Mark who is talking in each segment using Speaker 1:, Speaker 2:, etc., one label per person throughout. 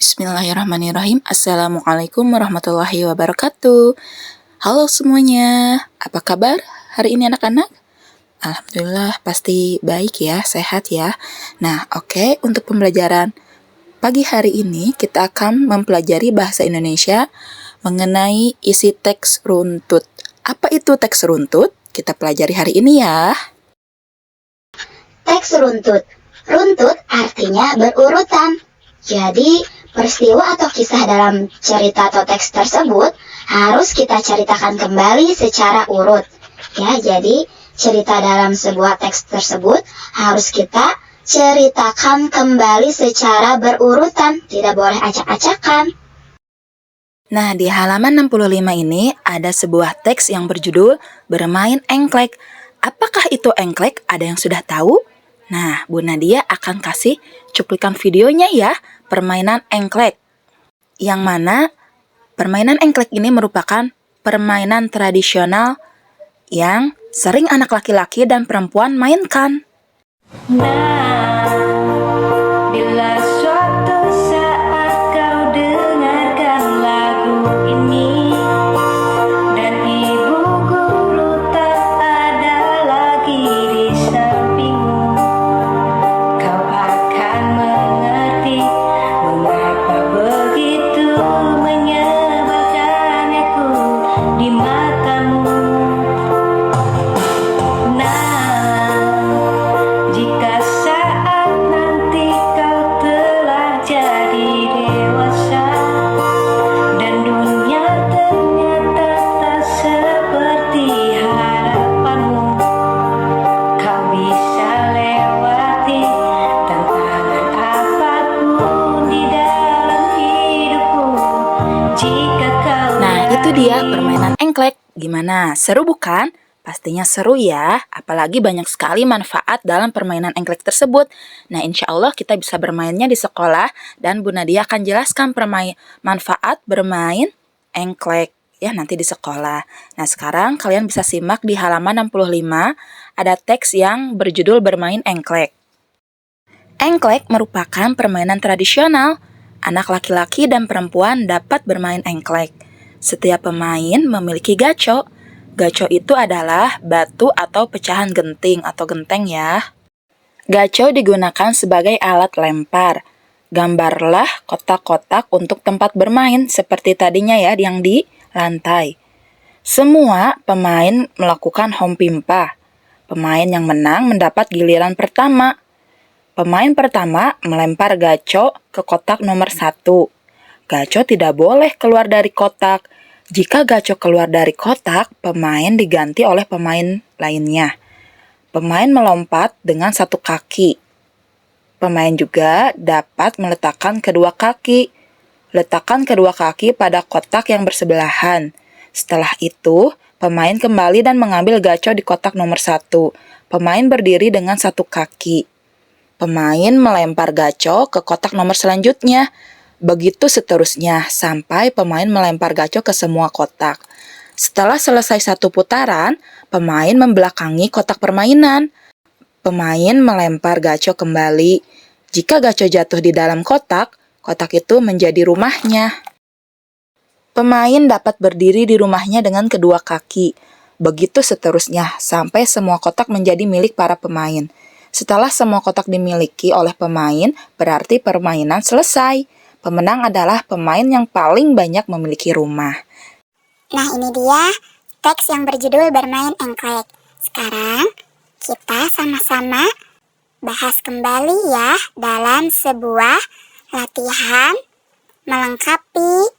Speaker 1: Bismillahirrahmanirrahim. Assalamualaikum warahmatullahi wabarakatuh. Halo semuanya, apa kabar hari ini anak-anak? Alhamdulillah pasti baik ya, sehat ya. Nah, oke, untuk pembelajaran pagi hari ini kita akan mempelajari bahasa Indonesia mengenai isi teks runtut. Apa itu teks runtut? Kita pelajari hari ini ya.
Speaker 2: Teks runtut. Runtut artinya berurutan. Jadi, peristiwa atau kisah dalam cerita atau teks tersebut harus kita ceritakan kembali secara urut. Ya, jadi cerita dalam sebuah teks tersebut harus kita ceritakan kembali secara berurutan, tidak boleh acak-acakan.
Speaker 1: Nah, di halaman 65 ini ada sebuah teks yang berjudul Bermain Engklek. Apakah itu engklek? Ada yang sudah tahu? Nah, Bu Nadia akan kasih cuplikan videonya ya, permainan engklek. Yang mana permainan engklek ini merupakan permainan tradisional yang sering anak laki-laki dan perempuan mainkan.
Speaker 3: Nah, bila suatu saat kau dengarkan lagu ini dan ibu guru tak ada lagi di sampingmu, kau akan mengerti mengapa begitu menyebalkan aku di matamu. Jika saat nanti kau telah jadi dewasa dan dunia ternyata tak seperti harapanmu, kau bisa lewati tantangan apapun di dalam hidupmu. Jika kau
Speaker 1: Nah, itu dia permainan engklek. Gimana? Seru bukan? Pastinya seru ya, apalagi banyak sekali manfaat dalam permainan engklek tersebut. Nah, insya Allah kita bisa bermainnya di sekolah dan Bu Nadia akan jelaskan manfaat bermain engklek ya nanti di sekolah. Nah, sekarang kalian bisa simak di halaman 65, ada teks yang berjudul Bermain Engklek. Engklek merupakan permainan tradisional. Anak laki-laki dan perempuan dapat bermain engklek. Setiap pemain memiliki gaco. Gaco itu adalah batu atau pecahan genting atau genteng ya. Gaco digunakan sebagai alat lempar. Gambarlah kotak-kotak untuk tempat bermain seperti tadinya ya yang di lantai. Semua pemain melakukan hompimpa. Pemain yang menang mendapat giliran pertama. Pemain pertama melempar gaco ke kotak nomor 1. Gaco tidak boleh keluar dari kotak. Jika gaco keluar dari kotak, pemain diganti oleh pemain lainnya. Pemain melompat dengan satu kaki. Pemain juga dapat meletakkan kedua kaki. Letakkan kedua kaki pada kotak yang bersebelahan. Setelah itu, pemain kembali dan mengambil gaco di kotak nomor 1. Pemain berdiri dengan satu kaki. Pemain melempar gaco ke kotak nomor selanjutnya. Begitu seterusnya, sampai pemain melempar gaco ke semua kotak. Setelah selesai satu putaran, pemain membelakangi kotak permainan. Pemain melempar gaco kembali. Jika gaco jatuh di dalam kotak, kotak itu menjadi rumahnya. Pemain dapat berdiri di rumahnya dengan kedua kaki. Begitu seterusnya, sampai semua kotak menjadi milik para pemain. Setelah semua kotak dimiliki oleh pemain, berarti permainan selesai. Pemenang adalah pemain yang paling banyak memiliki rumah.
Speaker 2: Nah, ini dia teks yang berjudul Bermain Engklek. Sekarang kita sama-sama bahas kembali ya dalam sebuah latihan melengkapi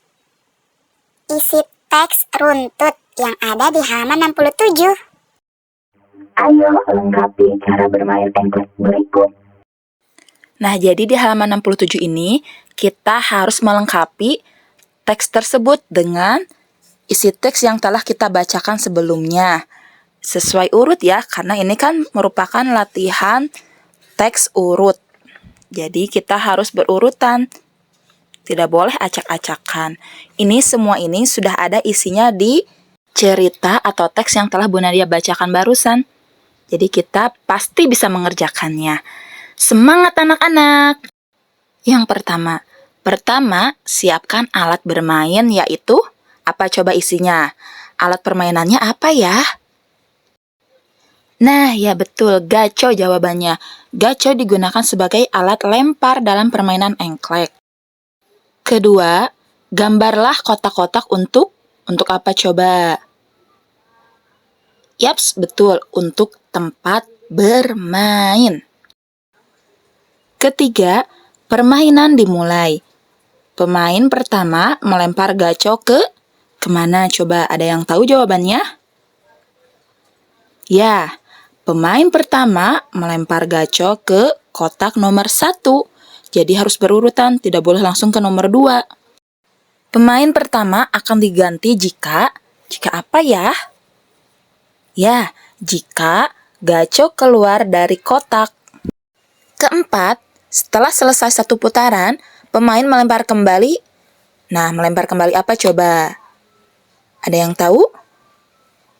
Speaker 2: isi teks runtut yang ada di halaman 67.
Speaker 4: Ayo lengkapi cara bermain engklek berikut.
Speaker 1: Nah, jadi di halaman 67 ini, kita harus melengkapi teks tersebut dengan isi teks yang telah kita bacakan sebelumnya. Sesuai urut ya, karena ini kan merupakan latihan teks urut. Jadi kita harus berurutan. Tidak boleh acak-acakan. Semua ini sudah ada isinya di cerita atau teks yang telah Bu Nadia bacakan barusan. Jadi kita pasti bisa mengerjakannya. Semangat anak-anak! Yang pertama, Pertama, siapkan alat bermain, yaitu apa coba isinya? Alat permainannya apa ya? Nah, ya betul, gaco jawabannya. Gaco digunakan sebagai alat lempar dalam permainan engklek. Kedua, gambarlah kotak-kotak untuk apa coba? Yaps, betul, untuk tempat bermain. Ketiga, permainan dimulai. Pemain pertama melempar gaco kemana coba? Ada yang tahu jawabannya? Ya, pemain pertama melempar gaco ke kotak nomor 1. Jadi harus berurutan, tidak boleh langsung ke nomor 2. Pemain pertama akan diganti jika apa ya? Ya, jika gaco keluar dari kotak. Keempat, setelah selesai satu putaran, pemain melempar kembali. Nah, melempar kembali apa coba? Ada yang tahu?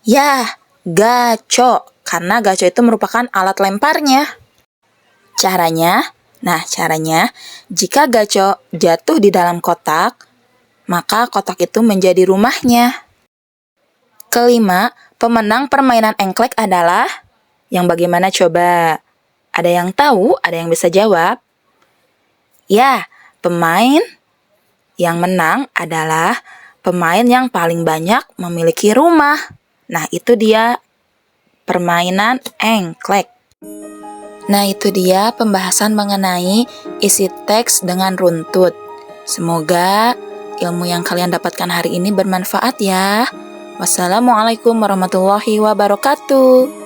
Speaker 1: Ya, gaco. Karena gaco itu merupakan alat lemparnya. Caranya, jika gaco jatuh di dalam kotak, maka kotak itu menjadi rumahnya. Kelima, pemenang permainan engklek adalah yang bagaimana coba? Ada yang tahu? Ada yang bisa jawab? Ya, pemain yang menang adalah pemain yang paling banyak memiliki rumah. Nah, itu dia permainan engklek. Nah, itu dia pembahasan mengenai isi teks dengan runtut. Semoga ilmu yang kalian dapatkan hari ini bermanfaat ya. Wassalamualaikum warahmatullahi wabarakatuh.